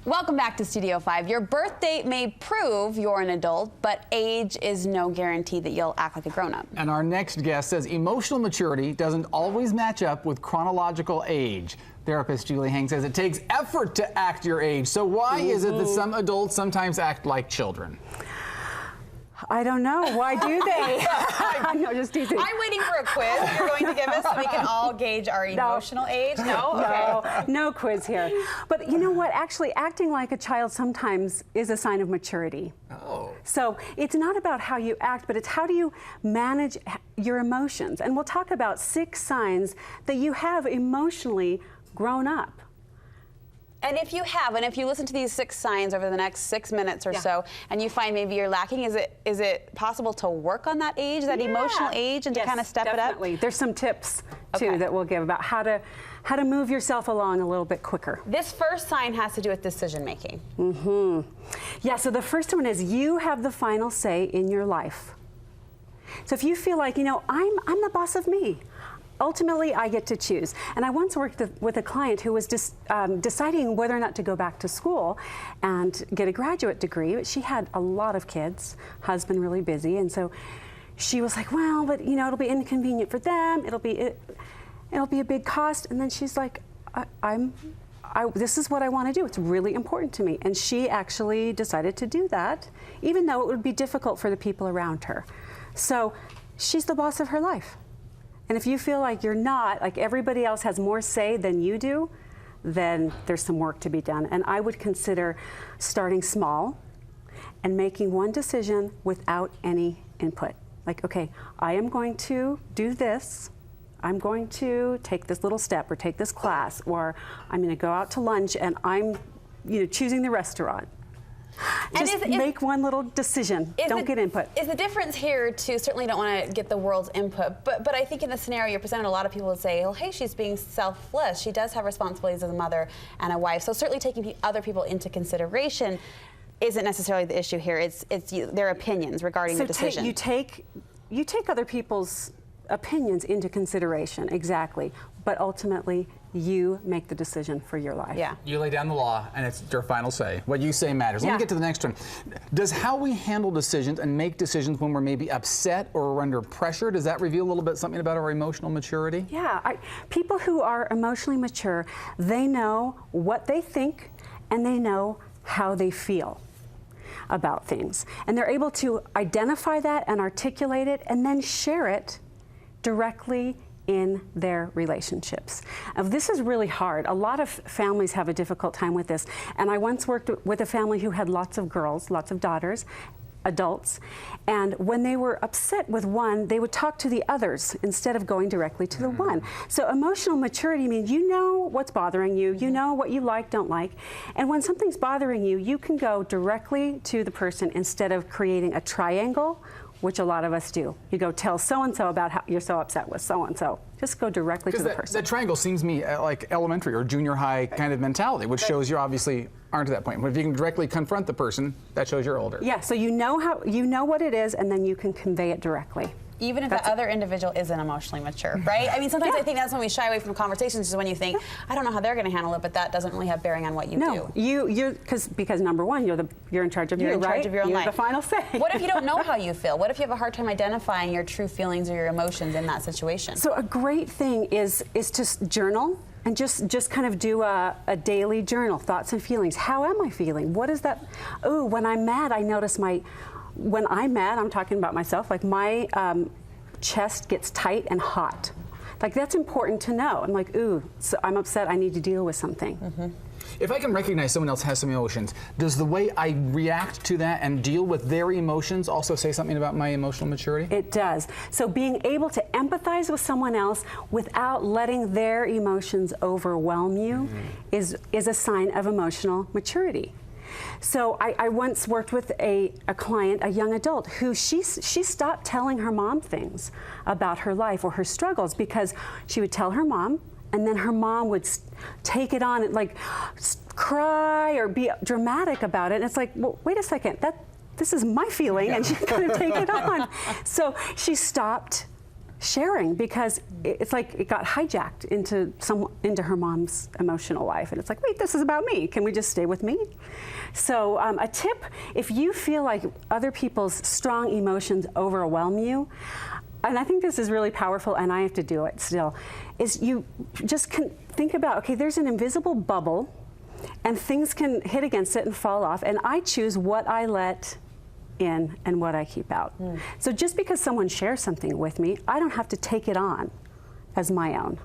Welcome back to Studio 5. Your birth date may prove you're an adult, but age is no guarantee that you'll act like a grown-up. And our next guest says emotional maturity doesn't always match up with chronological age. Therapist Julie Hang says it takes effort to act your age. So why is it that some adults sometimes act like children? I don't know. Why do they? No, just teasing. I'm waiting for a quiz you're going to give us so we can all gauge our emotional age. No? Okay. No quiz here. But you know what? Actually, acting like a child sometimes is a sign of maturity. Oh. So it's not about how you act, but it's how do you manage your emotions. And we'll talk about 6 signs that you have emotionally grown up. And if you have, and if you listen to these 6 signs over the next 6 minutes or so, and you find maybe you're lacking, is it possible to work on that age, that emotional age, and to kind of step definitely. it up? There's some tips too that we'll give about how to move yourself along a little bit quicker. This first sign has to do with decision making. Yeah, so the first one is you have the final say in your life. So if you feel like, you know, I'm the boss of me. Ultimately, I get to choose. And I once worked with a client who was deciding whether or not to go back to school and get a graduate degree. She had a lot of kids, husband really busy, and so she was like, well, but you know, it'll be inconvenient for them. It'll be a big cost. And then she's like, this is what I want to do. It's really important to me. And she actually decided to do that, even though it would be difficult for the people around her. So she's the boss of her life. And if you feel like you're not, like everybody else has more say than you do, then there's some work to be done. And I would consider starting small and making one decision without any input. Like, okay, I am going to do this. I'm going to take this little step or take this class, or I'm going to go out to lunch and I'm, you know, choosing the restaurant. Just make one little decision. Don't get input. Is the difference here too? Certainly don't want to get the world's input, but I think in the scenario you're presented, a lot of people would say, "Oh, hey, she's being selfless. She does have responsibilities as a mother and a wife." So certainly taking other people into consideration isn't necessarily the issue here. It's their opinions regarding the decision. You take other people's opinions into consideration, exactly, but ultimately you make the decision for your life. Yeah. You lay down the law and it's your final say. What you say matters. Let me get to the next one. Does how we handle decisions and make decisions when we're maybe upset or we're under pressure, does that reveal a little bit something about our emotional maturity? Yeah, people who are emotionally mature, they know what they think and they know how they feel about things. And they're able to identify that and articulate it and then share it directly in their relationships. This is really hard. A lot of families have a difficult time with this. And I once worked with a family who had lots of girls, lots of daughters, adults, and when they were upset with one, they would talk to the others instead of going directly to the one. So emotional maturity means you know what's bothering you, you know what you like, don't like, and when something's bothering you, you can go directly to the person instead of creating a triangle, which a lot of us do. You go tell so-and-so about how you're so upset with so-and-so. Just go directly to the person. That triangle seems to me like elementary or junior high kind of mentality, which shows you obviously aren't at that point. But if you can directly confront the person, that shows you're older. Yeah, so you know what it is, and then you can convey it directly. Even if the other individual isn't emotionally mature, right? I mean, sometimes I think that's when we shy away from conversations, is when you think, I don't know how they're going to handle it, but that doesn't really have bearing on what you do. No, you're because number one, you're in charge of you're you, in charge of your own life. You're the final say. What if you don't know how you feel? What if you have a hard time identifying your true feelings or your emotions in that situation? So a great thing is to journal and just kind of do a daily journal, thoughts and feelings. How am I feeling? What is that? Oh, when I'm mad, I notice when I'm mad, I'm talking about myself, like my chest gets tight and hot. Like, that's important to know. I'm like, ooh, so I'm upset, I need to deal with something. If I can recognize someone else has some emotions, does the way I react to that and deal with their emotions also say something about my emotional maturity? It does. So being able to empathize with someone else without letting their emotions overwhelm you is a sign of emotional maturity. So I once worked with a client, a young adult, who she stopped telling her mom things about her life or her struggles because she would tell her mom, and then her mom would take it on and like cry or be dramatic about it. And it's like, well, wait a second, this is my feeling, and she's going to take it on. So she stopped sharing, because it's like it got hijacked into her mom's emotional life, and it's like, wait, this is about me. Can we just stay with me? So a tip, if you feel like other people's strong emotions overwhelm you, and I think this is really powerful, and I have to do it still, is you just can think about, okay, there's an invisible bubble, and things can hit against it and fall off, and I choose what I let in and what I keep out. So just because someone shares something with me, I don't have to take it on as my own.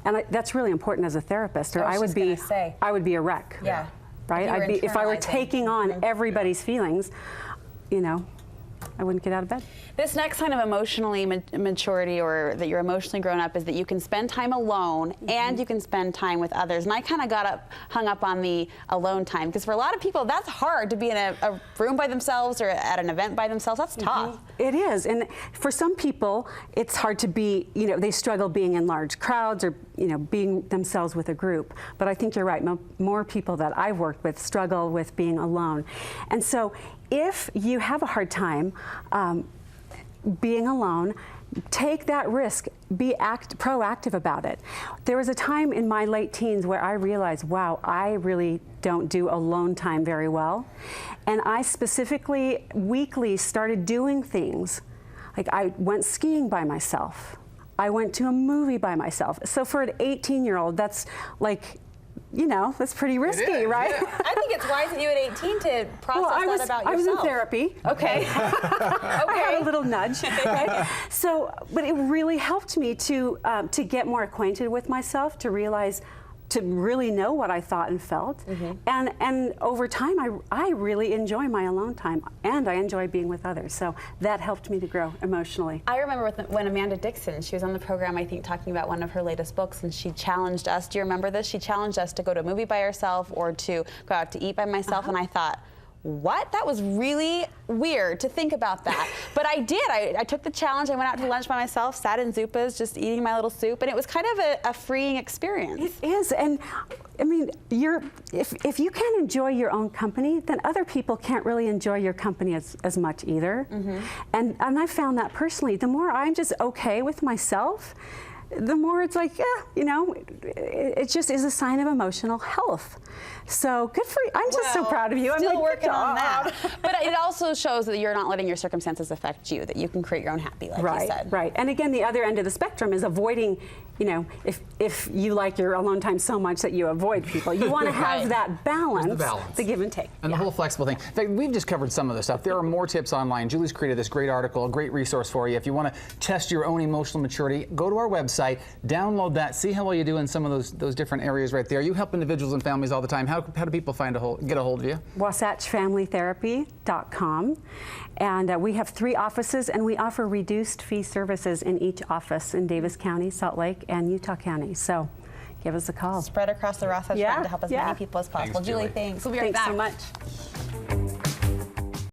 And that's really important as a therapist, or I would be a wreck. Yeah. Right? If I were taking on everybody's feelings, you know, I wouldn't get out of bed. This next kind of emotionally maturity, or that you're emotionally grown up, is that you can spend time alone and you can spend time with others. And I kind of hung up on the alone time, because for a lot of people that's hard, to be in a room by themselves or at an event by themselves. That's tough. It is, and for some people it's hard to be, you know, they struggle being in large crowds or, you know, being themselves with a group. But I think you're right, more people that I've worked with struggle with being alone. And so if you have a hard time being alone, take that risk, be proactive about it. There was a time in my late teens where I realized, wow, I really don't do alone time very well. And I specifically, weekly, started doing things. Like I went skiing by myself. I went to a movie by myself. So for an 18-year-old, that's like, you know, that's pretty risky, right? Yeah. I think it's wise of you at 18 to process that about yourself. I was in therapy. Okay. I had a little nudge, right? So, but it really helped me to get more acquainted with myself, to realize, to really know what I thought and felt. And over time, I really enjoy my alone time, and I enjoy being with others. So that helped me to grow emotionally. I remember when Amanda Dixon, she was on the program, I think, talking about one of her latest books, and she challenged us. Do you remember this? She challenged us to go to a movie by herself or to go out to eat by myself, and I thought, what? That was really weird to think about that. But I did. I took the challenge. I went out to lunch by myself, sat in Zupa's, just eating my little soup, and it was kind of a freeing experience. It is, and I mean, if you can't enjoy your own company, then other people can't really enjoy your company as much either. And I found that personally, the more I'm just okay with myself, the more it's like, yeah, you know, it just is a sign of emotional health. So good for you. I'm just so proud of you. Still I'm like, working on that. But it also shows that you're not letting your circumstances affect you, that you can create your own happy, like you said. Right. And again, the other end of the spectrum is avoiding, you know, if you like your alone time so much that you avoid people, you want to have that balance, the give and take. And the whole flexible thing. In fact, we've just covered some of the stuff. There are more tips online. Julie's created this great article, a great resource for you. If you want to test your own emotional maturity, go to our website, download that, see how well you do in some of those different areas right there. You help individuals and families all the time. How do people get a hold of you? WasatchFamilyTherapy.com. And we have 3 offices, and we offer reduced fee services in each office in Davis County, Salt Lake, and Utah County. So give us a call. Spread across the Wasatch Front to help as many people as possible. Thanks, Julie, Julie. thanks. We'll be right back. Thanks so much.